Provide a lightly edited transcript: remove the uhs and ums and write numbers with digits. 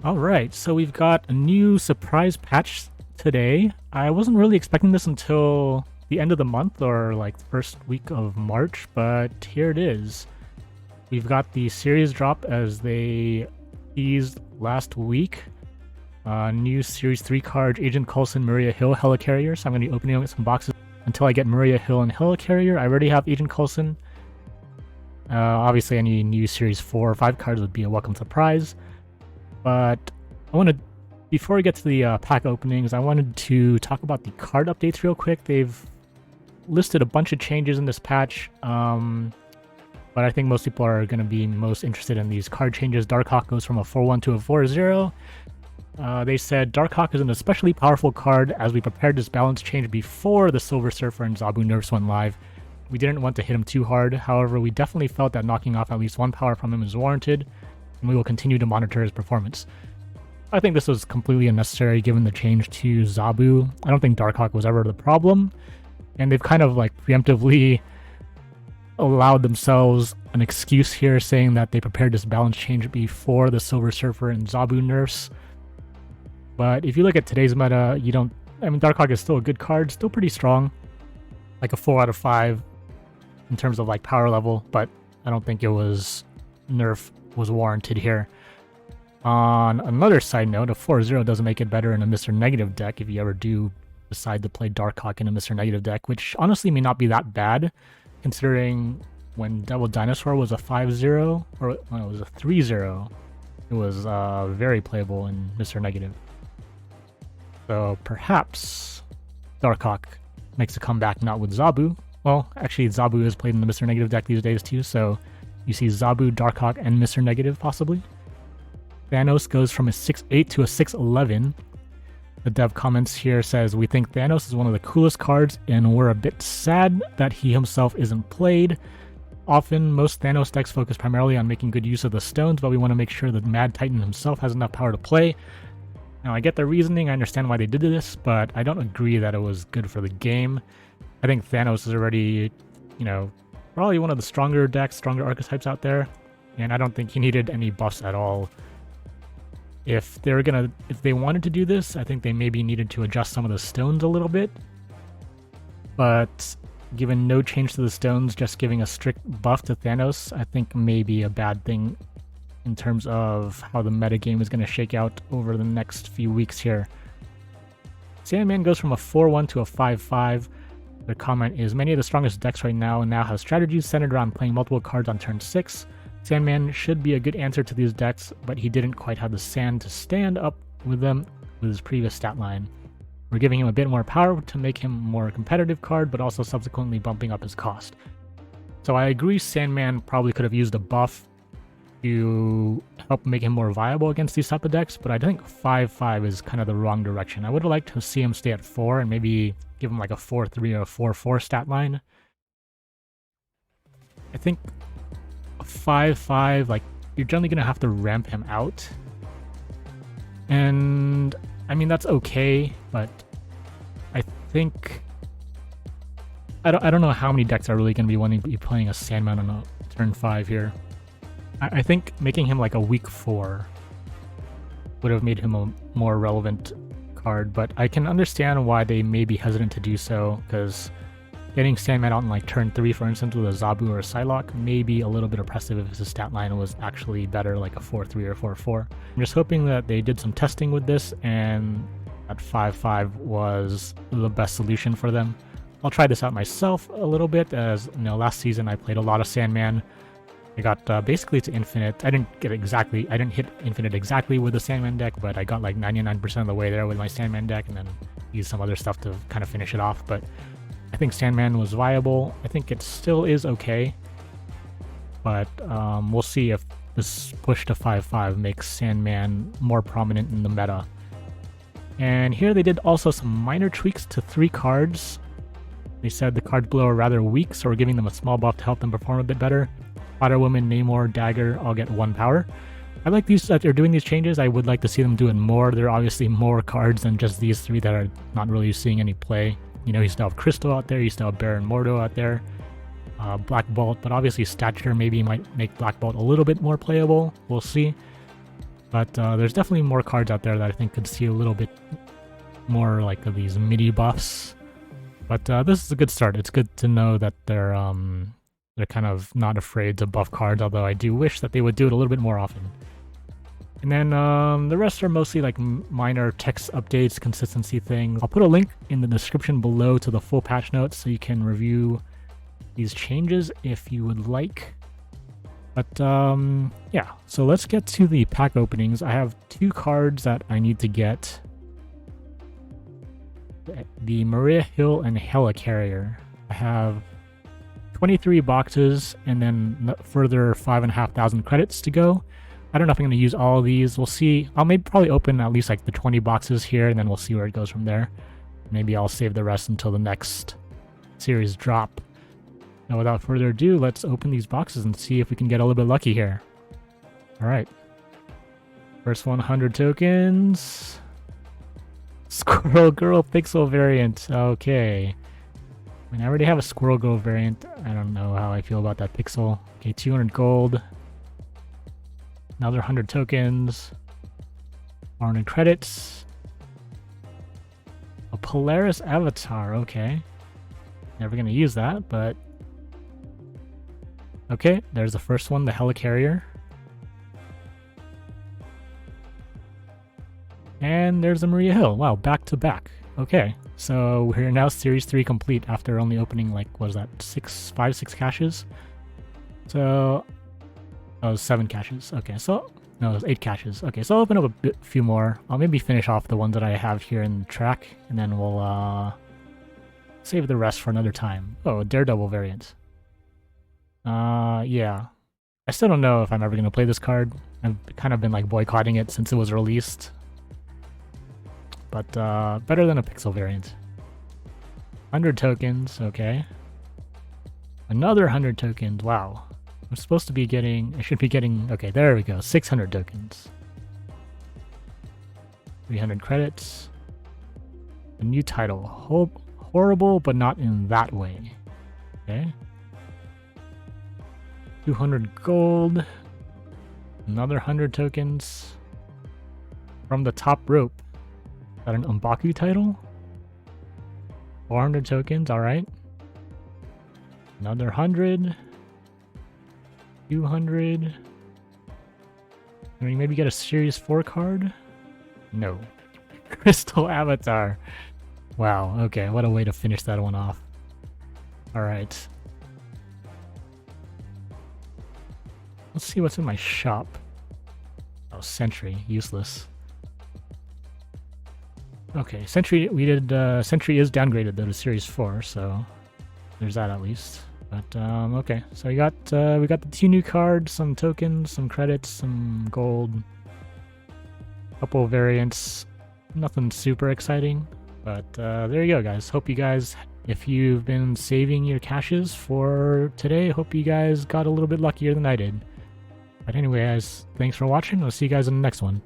Alright, so we've got a new surprise patch today. I wasn't really expecting this until the end of the month or like the first week of March, but here it is. We've got the series drop as they teased last week. New Series 3 cards, Agent Coulson, Maria Hill, Helicarrier. So I'm going to be opening up some boxes until I get Maria Hill and Helicarrier. I already have Agent Coulson. Obviously, any new Series 4 or 5 cards would be a welcome surprise. But I want to, before we get to the pack openings, I wanted to talk about the card updates real quick. They've listed a bunch of changes in this patch, but I think most people are going to be most interested in these card changes. Darkhawk goes from a 4-1 to a 4-0. They said Darkhawk is an especially powerful card as we prepared this balance change before the Silver Surfer and Zabu nerfs went live. We didn't want to hit him too hard, however we definitely felt that knocking off at least one power from him is warranted, and we will continue to monitor his performance. I think this was completely unnecessary given the change to Zabu. I don't think Darkhawk was ever the problem, and they've kind of like preemptively allowed themselves an excuse here saying that they prepared this balance change before the Silver Surfer and Zabu nerfs. But if you look at today's meta, Darkhawk is still a good card, still pretty strong, like a 4 out of 5 in terms of like power level, but I don't think it was nerf was warranted here. On another side note, a 4-0 doesn't make it better in a Mr. Negative deck if you ever do decide to play Darkhawk in a Mr. Negative deck, which honestly may not be that bad, considering when Devil Dinosaur was a 5-0, or when it was a 3-0, it was very playable in Mr. Negative. So perhaps Darkhawk makes a comeback not with Zabu. Well, actually Zabu is played in the Mr. Negative deck these days too, so you see Zabu, Darkhawk, and Mr. Negative possibly. Thanos goes from a 6-8 to a 6-11. The dev comments here says, we think Thanos is one of the coolest cards and we're a bit sad that he himself isn't played. Often, most Thanos decks focus primarily on making good use of the stones, but we want to make sure that Mad Titan himself has enough power to play. Now, I get the reasoning, I understand why they did this, but I don't agree that it was good for the game. I think Thanos is already, probably one of the stronger decks, stronger archetypes out there, and I don't think he needed any buffs at all. If they wanted to do this, I think they maybe needed to adjust some of the stones a little bit. But given no change to the stones, just giving a strict buff to Thanos, I think may be a bad thing in terms of how the metagame is going to shake out over the next few weeks here. Sandman goes from a 4-1 to a 5-5. The comment is, many of the strongest decks right now have strategies centered around playing multiple cards on turn 6. Sandman should be a good answer to these decks, but he didn't quite have the sand to stand up with them with his previous stat line. We're giving him a bit more power to make him a more competitive card, but also subsequently bumping up his cost. So I agree Sandman probably could have used a buff to help make him more viable against these type of decks, but I think 5-5 is kind of the wrong direction. I would have liked to see him stay at 4 and maybe give him like a 4-3 or a 4-4 stat line. I think 5-5, like, you're generally going to have to ramp him out. And, I mean, that's okay, but I think... I don't know how many decks are really going to be wanting to be playing a Sandman on a turn 5 here. I think making him like a weak 4 would have made him a more relevant card, but I can understand why they may be hesitant to do so, because getting Sandman out in like turn 3, for instance, with a Zabu or a Psylocke may be a little bit oppressive if his stat line was actually better, like a 4-3 or 4-4. I'm just hoping that they did some testing with this and that 5-5 was the best solution for them. I'll try this out myself a little bit, as last season I played a lot of Sandman. I got basically to Infinite. I didn't hit Infinite exactly with the Sandman deck, but I got like 99% of the way there with my Sandman deck, and then used some other stuff to kind of finish it off. But I think Sandman was viable. I think it still is okay, but we'll see if this push to 5-5 makes Sandman more prominent in the meta. And here they did also some minor tweaks to 3 cards. They said the cards below are rather weak, so we're giving them a small buff to help them perform a bit better. Spider Woman, Namor, Dagger all get 1 power. I like these that they're doing these changes. I would like to see them doing more. There are obviously more cards than just these 3 that are not really seeing any play. You still have Crystal out there, you still have Baron Mordo out there, Black Bolt, but obviously Stature maybe might make Black Bolt a little bit more playable. We'll see. But there's definitely more cards out there that I think could see a little bit more like of these midi buffs. But this is a good start. It's good to know that they're kind of not afraid to buff cards, although I do wish that they would do it a little bit more often. And then the rest are mostly like minor text updates, consistency things. I'll put a link in the description below to the full patch notes so you can review these changes if you would like. But yeah, so let's get to the pack openings. I have 2 cards that I need to get. The Maria Hill and Helicarrier. I have 23 boxes and then further 5,500 credits to go. I don't know if I'm going to use all of these. We'll see. I'll maybe probably open at least like the 20 boxes here, and then we'll see where it goes from there. Maybe I'll save the rest until the next series drop. Now, without further ado, let's open these boxes and see if we can get a little bit lucky here. All right. First 100 tokens. Squirrel Girl Pixel variant. Okay. I mean, I already have a Squirrel Girl variant. I don't know how I feel about that pixel. Okay, 200 gold. Another 100 tokens. 400 credits. A Polaris Avatar. Okay. Never going to use that, but... Okay, there's the first one, the Helicarrier. And there's the Maria Hill. Wow, back to back. Okay, so we're now Series 3 complete after only opening, like, what was that, 5, 6 caches? So, oh, 7 caches. Okay, so, no, it was 8 caches. Okay, so I'll open up a few more. I'll maybe finish off the ones that I have here in the track, and then we'll, save the rest for another time. Oh, a Daredevil variant. Yeah. I still don't know if I'm ever going to play this card. I've kind of been, like, boycotting it since it was released. But better than a pixel variant. 100 tokens, okay. Another 100 tokens, wow. I'm supposed to be getting, I should be getting, okay, there we go, 600 tokens. 300 credits. A new title, horrible but not in that way. Okay. 200 gold. Another 100 tokens. From the Top Rope. Is that an M'Baku title? 400 tokens, alright. Another 100. 200. Can we maybe get a Series 4 card? No. Crystal Avatar. Wow, okay, what a way to finish that one off. Alright. Let's see what's in my shop. Oh, Sentry, useless. Okay, Sentry, Sentry is downgraded though to Series 4, so there's that at least. But, okay, so we got the 2 new cards, some tokens, some credits, some gold, couple of variants, nothing super exciting, but, there you go, guys. Hope you guys, if you've been saving your caches for today, hope you guys got a little bit luckier than I did. But anyway, guys, thanks for watching. I'll see you guys in the next one.